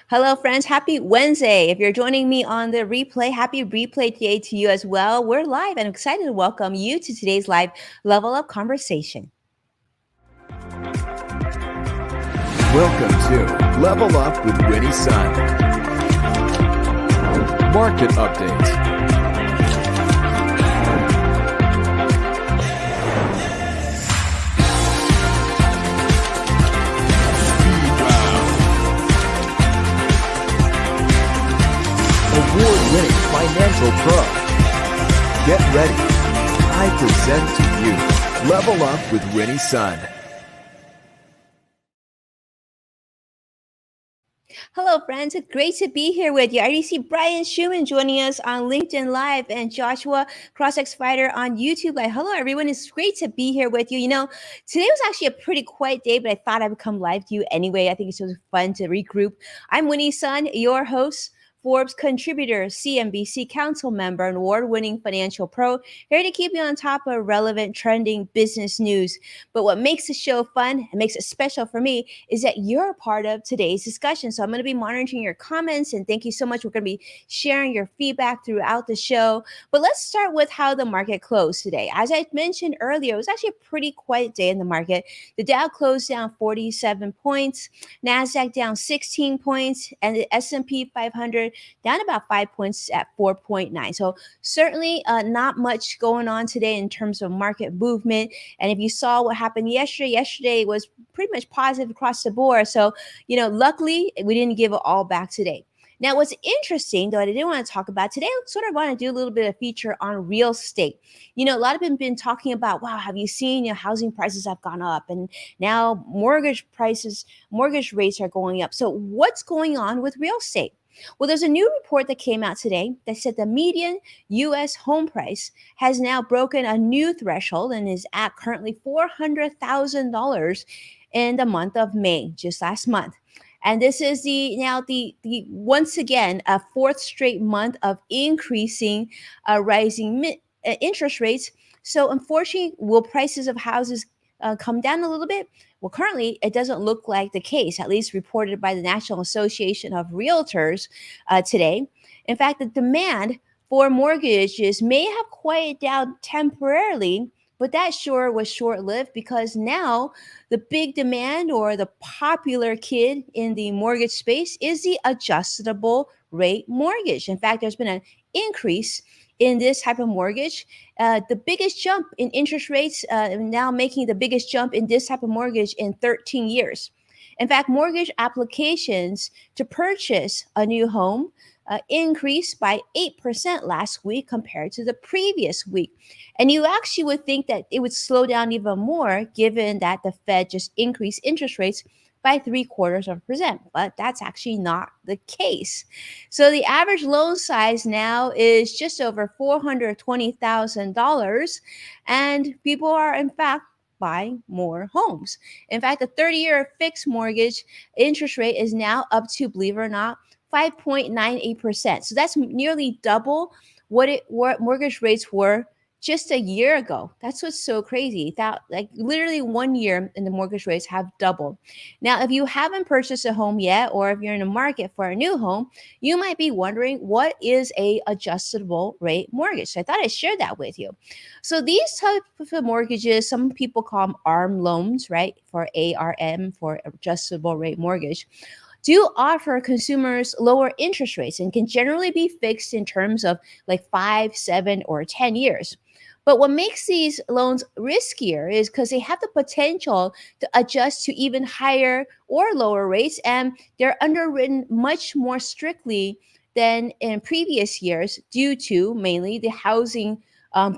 Hello, friends. Happy Wednesday. If you're joining me on the replay, happy replay day to you as well. We're live and I'm excited to welcome you to today's live Level Up conversation. Welcome to Level Up with Winnie Sun. Market update. Award-winning financial pro. Get ready. I present to you Level Up with Winnie Sun. Hello, friends. It's great to be here with you. I already see Brian Schumann joining us on LinkedIn Live and Joshua CrossX Fighter on YouTube Live. Hello, everyone. It's great to be here with you. Today was actually a pretty quiet day, but I thought I'd come live to you anyway. I think it's just fun to regroup. I'm Winnie Sun, your host, Forbes contributor, CNBC council member, and award-winning financial pro, here to keep you on top of relevant, trending business news. But what makes the show fun and makes it special for me is that you're a part of today's discussion. So I'm going to be monitoring your comments, and thank you so much. We're going to be sharing your feedback throughout the show. But let's start with how the market closed today. As I mentioned earlier, it was actually a pretty quiet day in the market. The Dow closed down 47 points, NASDAQ down 16 points, and the S&P 500 down about 5 points at 4.9. So certainly not much going on today in terms of market movement. And if you saw what happened yesterday was pretty much positive across the board. So, luckily we didn't give it all back today. Now, what's interesting, though, I didn't want to talk about today, I sort of want to do a little bit of feature on real estate. A lot of people have been talking about, wow, have you seen housing prices have gone up, and now mortgage rates are going up. So what's going on with real estate? Well, there's a new report that came out today that said the median U.S. home price has now broken a new threshold and is at currently $400,000 in the month of May, just last month. And this is the once again a fourth straight month of increasing, rising interest rates. So unfortunately, will prices of houses come down a little bit? Well, currently, it doesn't look like the case, at least reported by the National Association of Realtors today. In fact, the demand for mortgages may have quieted down temporarily, but that sure was short-lived, because now the big demand, or the popular kid in the mortgage space, is the adjustable rate mortgage. In fact, there's been an increase in this type of mortgage. The biggest jump in interest rates, now making the biggest jump in this type of mortgage in 13 years. In fact, mortgage applications to purchase a new home increased by 8% last week compared to the previous week. And you actually would think that it would slow down even more, given that the Fed just increased interest rates by 0.75%, but that's actually not the case. So the average loan size now is just over $420,000, and people are in fact buying more homes. In fact, the 30-year fixed mortgage interest rate is now up to, believe it or not, 5.98%. So that's nearly double what mortgage rates were just a year ago. That's what's so crazy. That, like, literally 1 year and the mortgage rates have doubled. Now, if you haven't purchased a home yet, or if you're in the market for a new home, you might be wondering, what is a adjustable rate mortgage? So I thought I'd share that with you. So these types of mortgages, some people call them ARM loans, right? For ARM, for adjustable rate mortgage, do offer consumers lower interest rates and can generally be fixed in terms of like 5, 7, or 10 years. But what makes these loans riskier is because they have the potential to adjust to even higher or lower rates, and they're underwritten much more strictly than in previous years, due to mainly the housing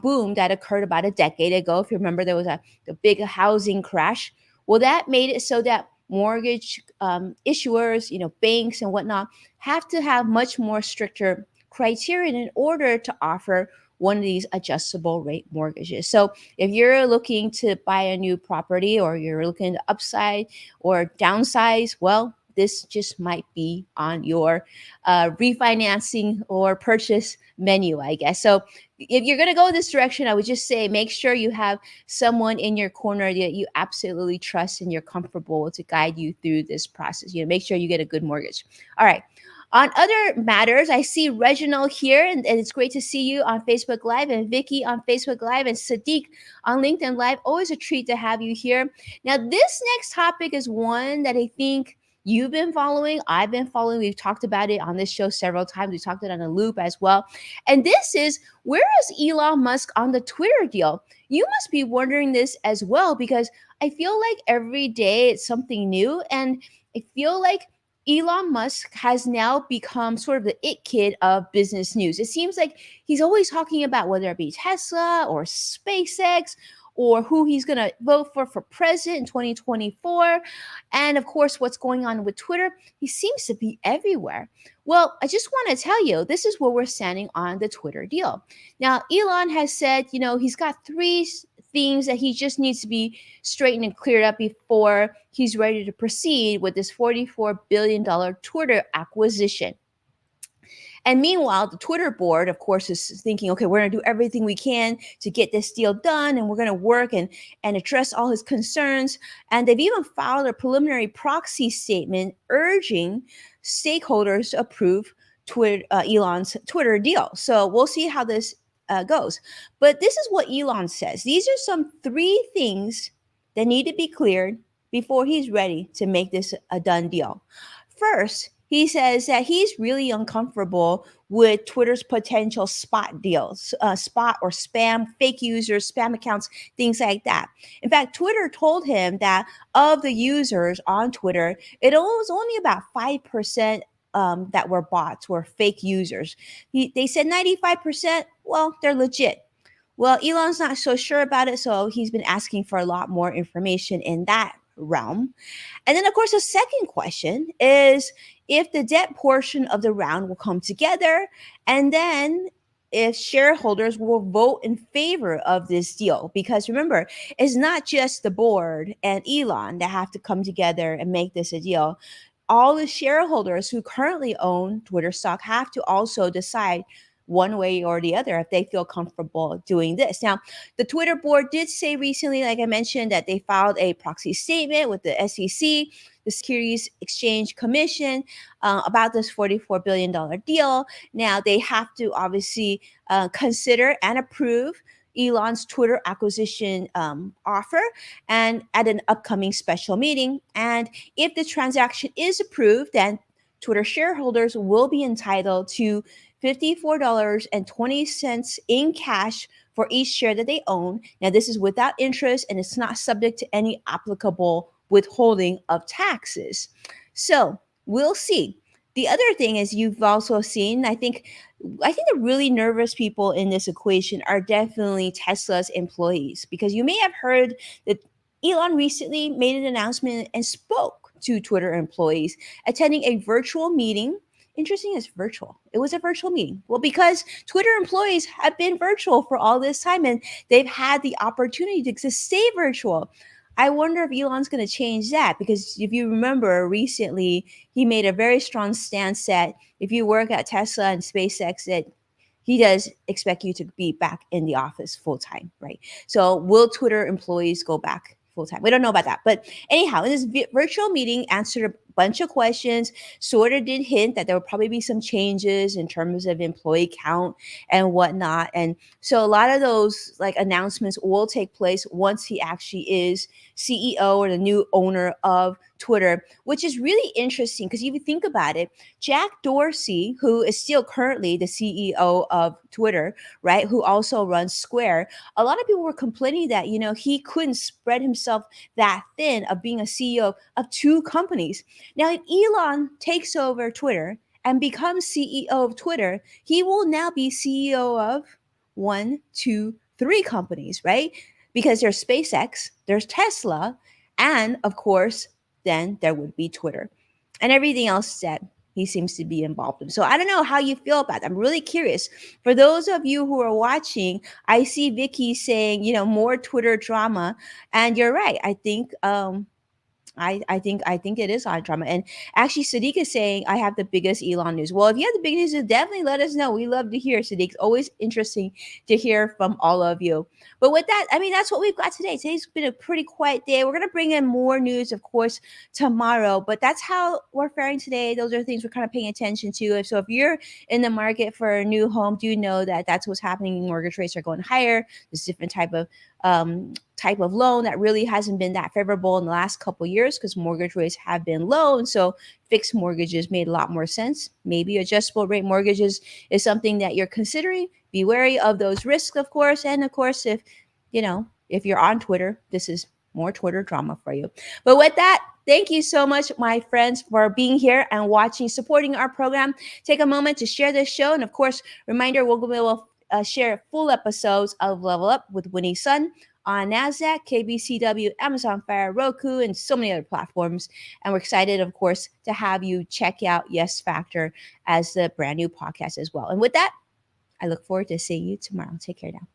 boom that occurred about a decade ago. If you remember, there was a big housing crash. Well, that made it so that mortgage issuers, banks and whatnot, have to have much more stricter criteria in order to offer one of these adjustable rate mortgages. So if you're looking to buy a new property, or you're looking to upside or downsize, well, this just might be on your refinancing or purchase menu, I guess. So if you're going to go in this direction, I would just say make sure you have someone in your corner that you absolutely trust and you're comfortable to guide you through this process. Make sure you get a good mortgage. All right. On other matters, I see Reginald here, and it's great to see you on Facebook Live, and Vicky on Facebook Live, and Sadiq on LinkedIn Live. Always a treat to have you here. Now, this next topic is one that I think you've been following, I've been following. We've talked about it on this show several times. We talked it on a loop as well. And this is, where is Elon Musk on the Twitter deal? You must be wondering this as well, because I feel like every day it's something new. And I feel like Elon Musk has now become sort of the it kid of business news. It seems like he's always talking about whether it be Tesla or SpaceX or who he's going to vote for president in 2024. And of course, what's going on with Twitter. He seems to be everywhere. Well, I just want to tell you, this is where we're standing on the Twitter deal. Now, Elon has said, he's got three things that he just needs to be straightened and cleared up before he's ready to proceed with this $44 billion Twitter acquisition. And meanwhile, the Twitter board, of course, is thinking, okay, we're going to do everything we can to get this deal done, and we're going to work and address all his concerns. And they've even filed a preliminary proxy statement urging stakeholders to approve Elon's Twitter deal. So we'll see how this goes. But this is what Elon says. These are some three things that need to be cleared before he's ready to make this a done deal. First, he says that he's really uncomfortable with Twitter's potential spot deals, spot or spam, fake users, spam accounts, things like that. In fact, Twitter told him that of the users on Twitter, it was only about 5% that were bots, were fake users. They said 95%, well, they're legit. Well, Elon's not so sure about it, so he's been asking for a lot more information in that realm. And then, of course, the second question is if the debt portion of the round will come together, and then if shareholders will vote in favor of this deal. Because remember, it's not just the board and Elon that have to come together and make this a deal. All the shareholders who currently own Twitter stock have to also decide one way or the other if they feel comfortable doing this. Now, the Twitter board did say recently, like I mentioned, that they filed a proxy statement with the SEC, the Securities Exchange Commission, about this $44 billion deal. Now, they have to obviously consider and approve Elon's Twitter acquisition offer and at an upcoming special meeting. And if the transaction is approved, then Twitter shareholders will be entitled to $54.20 in cash for each share that they own. Now, this is without interest and it's not subject to any applicable withholding of taxes. So we'll see. The other thing is you've also seen, I think the really nervous people in this equation are definitely Tesla's employees, because you may have heard that Elon recently made an announcement and spoke to Twitter employees attending a virtual meeting. Interesting, it's virtual. It was a virtual meeting. Well, because Twitter employees have been virtual for all this time and they've had the opportunity to stay virtual. I wonder if Elon's going to change that, because if you remember recently, he made a very strong stance that if you work at Tesla and SpaceX, that he does expect you to be back in the office full time, right? So will Twitter employees go back full time? We don't know about that. But anyhow, in this virtual meeting, answered a bunch of questions, sort of did hint that there would probably be some changes in terms of employee count and whatnot. And so a lot of those like announcements will take place once he actually is CEO or the new owner of Twitter, which is really interesting because if you think about it, Jack Dorsey, who is still currently the CEO of Twitter, right, who also runs Square, a lot of people were complaining that, he couldn't spread himself that thin of being a CEO of two companies. Now, if Elon takes over Twitter and becomes CEO of Twitter, he will now be CEO of 1, 2, 3 companies, right? Because there's SpaceX, there's Tesla, and of course, then there would be Twitter and everything else that he seems to be involved in. So I don't know how you feel about that. I'm really curious. For those of you who are watching, I see Vicky saying, more Twitter drama. And you're right. I think I think it is on drama. And actually, Sadiq is saying I have the biggest Elon news. Well, if you have the biggest news, definitely let us know. We love to hear, Sadiq. It's always interesting to hear from all of you. But with that, I mean, that's what we've got today. Today's been a pretty quiet day. We're gonna bring in more news, of course, tomorrow. But that's how we're faring today. Those are things we're kind of paying attention to. If you're in the market for a new home, do know that that's what's happening. Mortgage rates are going higher. There's different type of loan that really hasn't been that favorable in the last couple years because mortgage rates have been low, and so fixed mortgages made a lot more sense. Maybe adjustable rate mortgages is something that you're considering. Be wary of those risks, of course, and of course, if you're on Twitter, this is more Twitter drama for you. But with that, thank you so much, my friends, for being here and watching, supporting our program. Take a moment to share this show, and of course, reminder, we'll share full episodes of Level Up with Winnie Sun on NASDAQ, KBCW, Amazon Fire, Roku, and so many other platforms. And we're excited, of course, to have you check out Yes Factor as the brand new podcast as well. And with that, I look forward to seeing you tomorrow. Take care now.